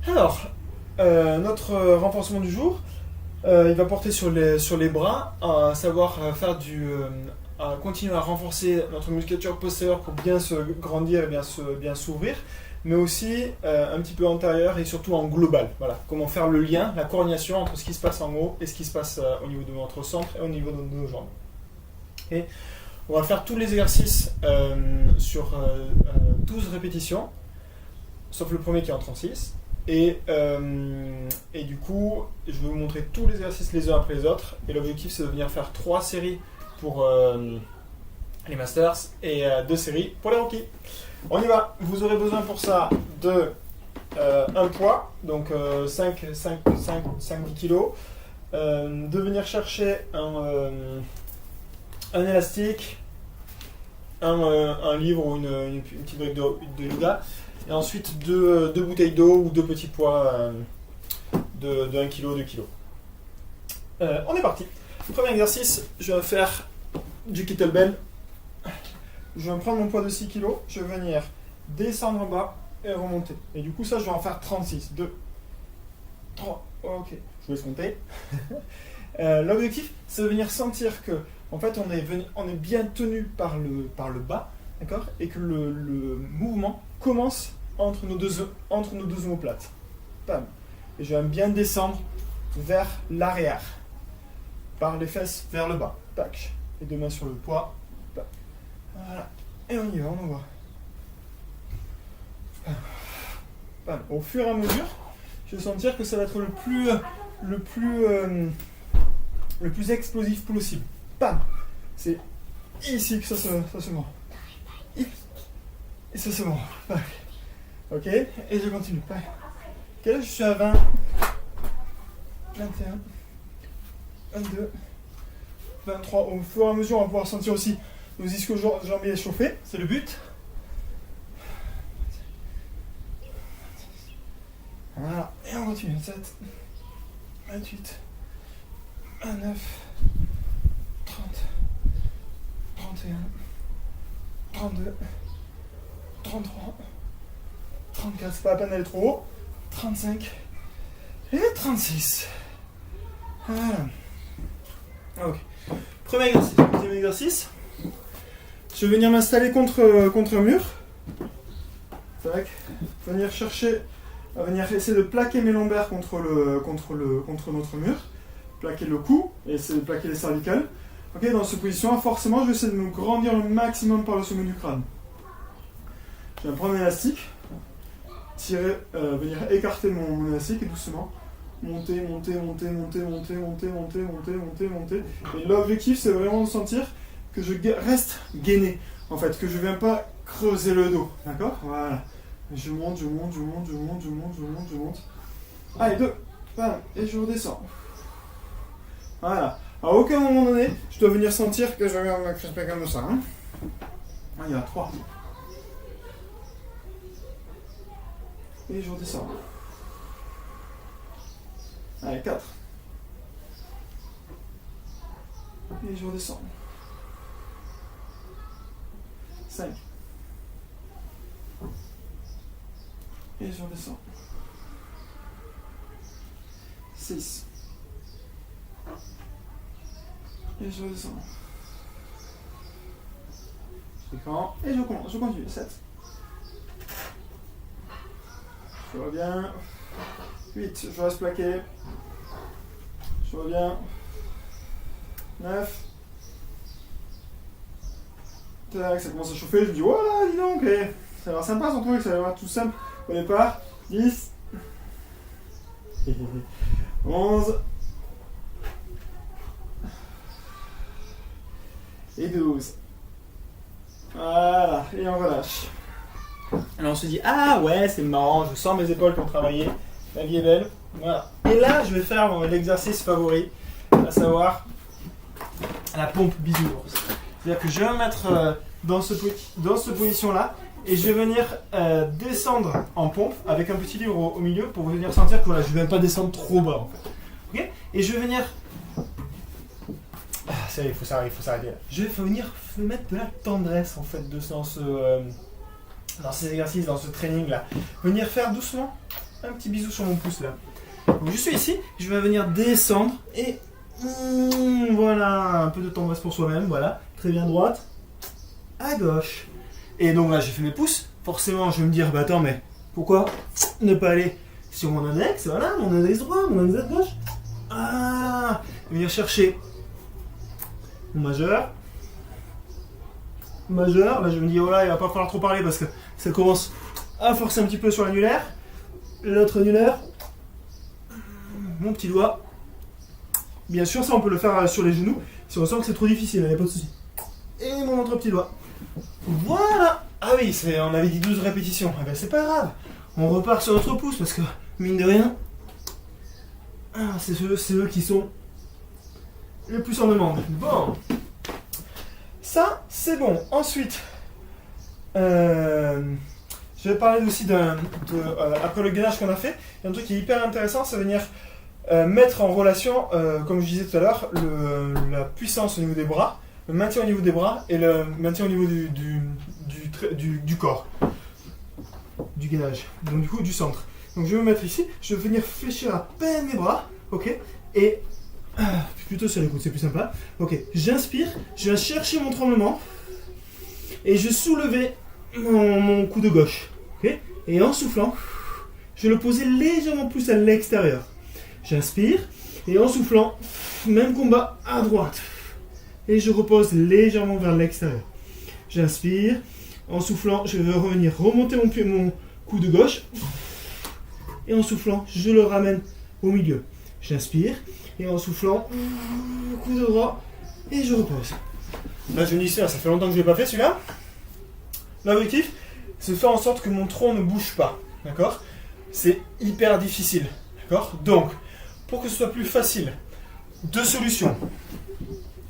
Alors, notre renforcement du jour, il va porter sur les bras, à savoir à continuer à renforcer notre musculature postérieure pour bien se grandir et bien s'ouvrir, mais aussi un petit peu antérieur et surtout en global. Voilà, comment faire le lien, la coordination entre ce qui se passe en haut et ce qui se passe au niveau de notre centre et au niveau de nos jambes. Et on va faire tous les exercices sur 12 répétitions, sauf le premier qui est en 36. Et du coup, je vais vous montrer tous les exercices les uns après les autres. Et l'objectif, c'est de venir faire 3 séries pour les Masters et 2 séries pour les rookies. On y va. Vous aurez besoin pour ça de un poids, donc 5-10 kg. De venir chercher un élastique, un livre ou une petite brique de yoga. Et ensuite 2 bouteilles d'eau ou 2 petits poids de 1 kg, 2 kg. On est parti. Premier exercice, je vais faire du kettlebell. Je vais prendre mon poids de 6 kg, je vais venir descendre en bas et remonter. Et du coup, ça, je vais en faire 36. 2, 3, ok. Je vous laisse compter. L'objectif, c'est de venir sentir que, en fait, on est bien tenu par le bas, d'accord, et que le mouvement commence entre nos deux omoplates. Bam. Et je vais bien descendre vers l'arrière, par les fesses vers le bas. Tac. Et 2 mains sur le poids. Bam. Voilà. Et on y va, on voit. Bam. Bam. Au fur et à mesure, je vais sentir que ça va être le plus explosif possible. Bam. C'est ici que ça se vend. Et ça c'est bon. Ok, et je continue. Ok, là je suis à 20, 21, 22, 23. Au fur et à mesure, on va pouvoir sentir aussi nos ischio-jambiers échauffés. C'est le but. Voilà, et on continue. 27, 28, 29, 30, 31, 32, 33, 34, c'est pas la peine d'aller trop haut, 35 et 36. Voilà. Ok. Premier exercice. Deuxième exercice. Je vais venir m'installer contre un mur. Tac. Venir essayer de plaquer mes lombaires contre notre mur. Plaquer le cou et essayer de plaquer les cervicales. Ok, dans cette position, forcément, je vais essayer de me grandir le maximum par le sommet du crâne. Je vais prendre un élastique, venir écarter mon élastique et doucement monter. Et l'objectif, c'est vraiment de sentir que je reste gainé, en fait, que je ne viens pas creuser le dos, d'accord? Voilà. Je monte. Allez, 2, bam, et je redescends. Voilà. À aucun moment donné, je dois venir sentir que je viens me crisper comme ça. Hein. Il y a 3. Et je redescends. Allez, 4. Et je redescends. 5. Et je redescends. 6. Et je redescends. Et je continue. 7. Je reviens. 8. Je reste plaqué. Je reviens. 9. Tac, ça commence à chauffer. Je me dis, voilà, dis donc. Ça a l'air sympa son truc. Ça a l'air tout simple au départ. 10. 11. Et 12. Voilà, et on relâche. Alors on se dit, ah ouais, c'est marrant, je sens mes épaules qui ont travaillé, la vie est belle. Voilà. Et là, je vais faire l'exercice favori, à savoir la pompe bisounours. C'est-à-dire que je vais me mettre dans cette position-là, et je vais venir descendre en pompe avec un petit livre au milieu pour venir sentir que voilà, je ne vais même pas descendre trop bas en fait. Okay, et je vais venir. Ça, il faut s'arrêter là. Je vais venir mettre de la tendresse en fait dans ces exercices, dans ce training là. Venir faire doucement un petit bisou sur mon pouce là. Donc je suis ici, je vais venir descendre et voilà, un peu de tendresse pour soi-même, voilà, très bien droite, à gauche. Et donc là j'ai fait mes pouces, forcément je vais me dire, bah attends mais pourquoi ne pas aller sur mon index, voilà, mon index droit, mon index gauche. Ah, venir chercher mon majeur. Majeur, là je me dis, oh là, il va pas falloir trop parler parce que ça commence à forcer un petit peu sur l'annulaire. L'autre annulaire. Mon petit doigt. Bien sûr, ça on peut le faire sur les genoux si on sent que c'est trop difficile, il n'y a pas de souci. Et mon autre petit doigt. Voilà. Ah oui, on avait dit 12 répétitions. Ah ben c'est pas grave. On repart sur notre pouce parce que, mine de rien, c'est eux qui sont le plus en demande. Bon. Ça, c'est bon. Ensuite, je vais parler aussi après le gainage qu'on a fait. Il y a un truc qui est hyper intéressant, c'est venir mettre en relation, comme je disais tout à l'heure, la puissance au niveau des bras, le maintien au niveau des bras et le maintien au niveau du corps, du gainage, donc du coup du centre. Donc je vais me mettre ici, je vais venir fléchir à peine mes bras, ok, et plutôt sur les coudes, c'est plus sympa. Ok, j'inspire, je vais chercher mon tremblement et je soulever mon coude gauche, ok, et en soufflant, je vais le poser légèrement plus à l'extérieur. J'inspire et en soufflant, même combat à droite. Et je repose légèrement vers l'extérieur. J'inspire, en soufflant, je vais remonter mon coude gauche. Et en soufflant, je le ramène au milieu. J'inspire et en soufflant, coude droit et je repose. Là je me dis ça fait longtemps que je ne l'ai pas fait celui-là. L'objectif, c'est de faire en sorte que mon tronc ne bouge pas. D'accord ? C'est hyper difficile. D'accord ? Donc, pour que ce soit plus facile, 2 solutions.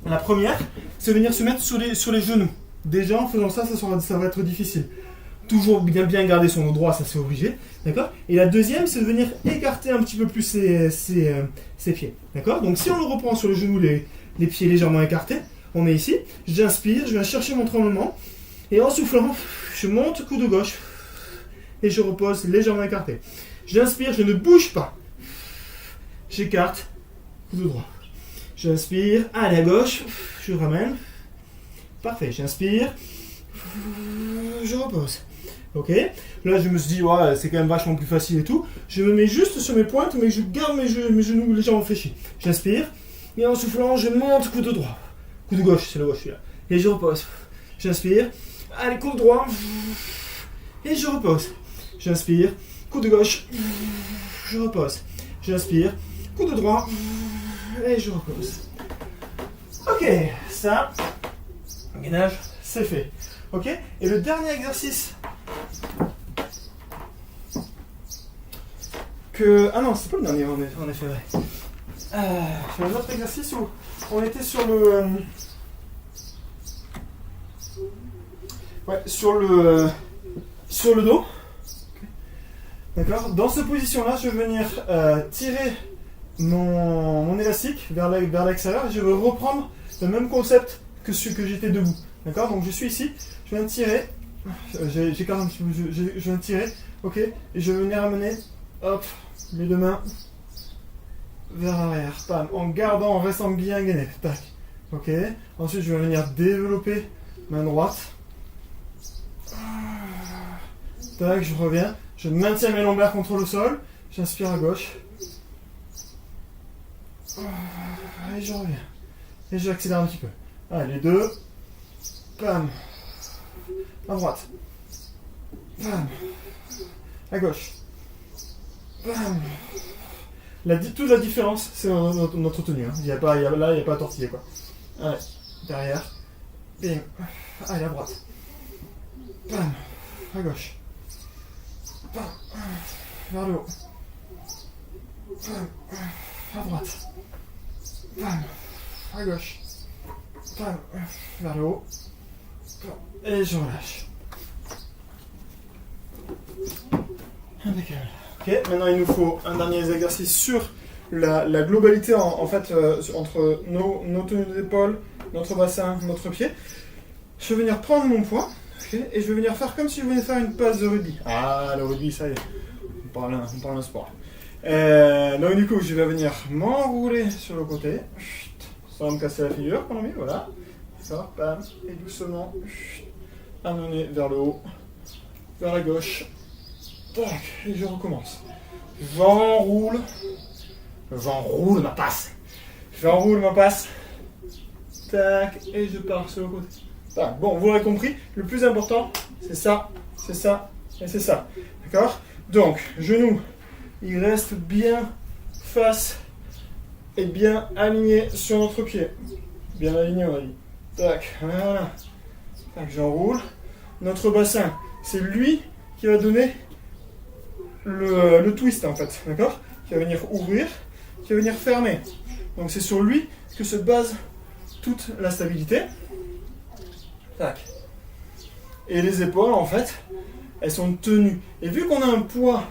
La première, c'est venir se mettre sur les genoux. Déjà, en faisant ça, ça va être difficile. Toujours bien garder son dos droit, ça c'est obligé. D'accord ? Et la deuxième, c'est de venir écarter un petit peu plus ses pieds. D'accord ? Donc, si on le reprend sur les genoux, les pieds légèrement écartés, on est ici. J'inspire, je viens chercher mon tremblement. Et en soufflant, je monte coude gauche. Et je repose légèrement écarté. J'inspire, je ne bouge pas. J'écarte, coude droit. J'inspire, allez à gauche, je ramène. Parfait, j'inspire, je repose. Ok, là je me suis dit, ouais, c'est quand même vachement plus facile et tout. Je me mets juste sur mes pointes, mais je garde mes genoux légèrement fléchis. J'inspire, et en soufflant, je monte coude droit. Coude gauche, c'est le gauche celui-là. Et je repose. J'inspire, allez, coude droit, et je repose. J'inspire, coude gauche, je repose. J'inspire, coude droit, et je repose. Ok, ça, gainage, c'est fait. Ok, et le dernier exercice ah non, c'est pas le dernier en effet, ouais. C'est un autre exercice où on était sur le... sur le dos. D'accord. Dans cette position-là, je vais venir tirer mon élastique vers l'extérieur et je vais reprendre le même concept que j'étais debout. D'accord. Donc je suis ici, je viens de tirer, j'écarte un petit peu, je viens de tirer, ok, et je vais venir amener, hop, les deux mains vers l'arrière, bam, en restant bien gainé, tac, ok. Ensuite je vais venir développer main droite, tac, je reviens. Je maintiens mes lombaires contre le sol. J'inspire à gauche. Et je reviens. Et j'accélère un petit peu. Allez, les deux. Bam. À droite. Bam. À gauche. Bam. Toute la différence, c'est notre tenue. Hein. Il n'y a pas à tortiller, quoi. Allez, derrière. Bim. Allez, à droite. Bam. À gauche. Vers le haut. À droite. À gauche. Vers le haut. Et je relâche. Impeccable. Ok, maintenant il nous faut un dernier exercice sur la globalité en fait entre nos tenues d'épaule, notre bassin, notre pied. Je vais venir prendre mon poids. Okay, et je vais venir faire comme si je venais faire une passe de rugby. Ah, le rugby, ça y est. on parle de sport. Donc du coup, je vais venir m'enrouler sur le côté, sans me casser la figure, mon ami, voilà. Ça, bam, et doucement, amener vers le haut, vers la gauche. Tac, et je recommence. J'enroule ma passe. J'enroule ma passe. Tac, et je pars sur le côté. Tac. Bon, vous l'aurez compris, le plus important, c'est ça, c'est ça, et c'est ça. D'accord? Donc, genou, il reste bien face et bien aligné sur notre pied. Bien aligné, on va dire. Tac, voilà. Tac, j'enroule. Notre bassin, c'est lui qui va donner le twist, en fait. D'accord? Qui va venir ouvrir, qui va venir fermer. Donc, c'est sur lui que se base toute la stabilité. Tac. Et les épaules, en fait, elles sont tenues. Et vu qu'on a un poids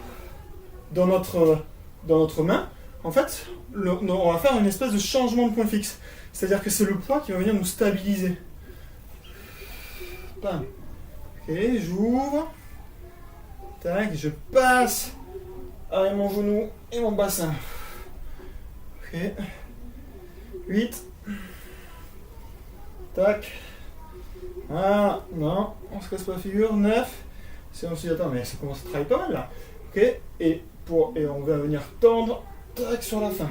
dans notre main, en fait, on va faire une espèce de changement de point fixe. C'est-à-dire que c'est le poids qui va venir nous stabiliser. Bam. Ok, j'ouvre. Tac, je passe avec mon genou et mon bassin. Ok. 8. Tac. Ah, non, on se casse pas la figure. 9. Si on se dit, attends, mais ça commence à travailler pas mal là. Ok, et on va venir tendre, tac, sur la fin.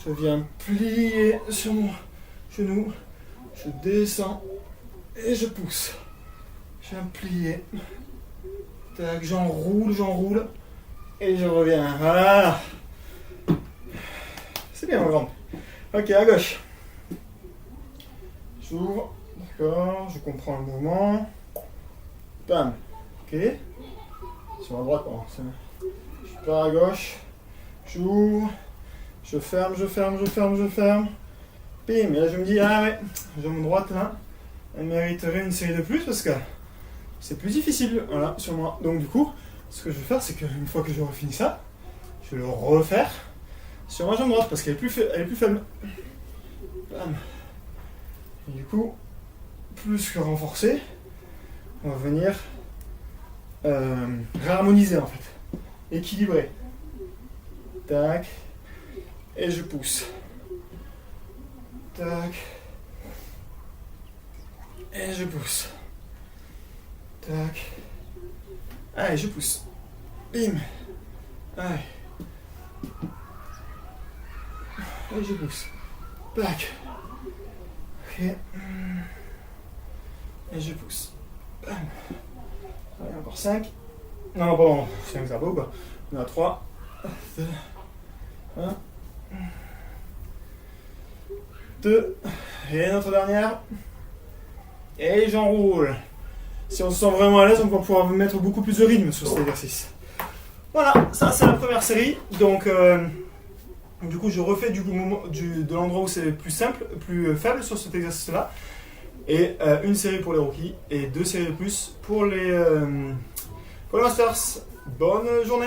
Je viens plier sur mon genou. Je descends et je pousse. Je viens plier. Tac, j'enroule. Et je reviens. Voilà. C'est bien, mon grand. Ok, à gauche. J'ouvre. D'accord, je comprends le mouvement. Bam. Ok. Sur la droite, bon, je pars à gauche. J'ouvre. Je ferme. Bim. Et là, je me dis, ah ouais, jambe droite là, elle mériterait une série de plus parce que c'est plus difficile, voilà, sur moi. Donc, du coup, ce que je vais faire, c'est qu'une fois que j'aurai fini ça, je vais le refaire sur ma jambe droite parce qu'elle est plus faible. Bam. Et du coup, plus que renforcer, on va venir réharmoniser en fait, équilibrer. Tac, et je pousse. Tac, et je pousse. Tac, allez, je pousse. Bim, allez, et je pousse. Tac, ok. Et je pousse. Bam. Allez, encore 5. Non, pardon, 5 ça va ou pas? On a 3. 2. 1. 2. Et notre dernière. Et j'enroule. Si on se sent vraiment à l'aise, on va pouvoir mettre beaucoup plus de rythme sur cet exercice. Voilà, ça c'est la première série. Donc, du coup, je refais de l'endroit où c'est plus simple, plus faible sur cet exercice-là. Et une série pour les rookies et 2 séries de plus pour les masters. Bonne journée!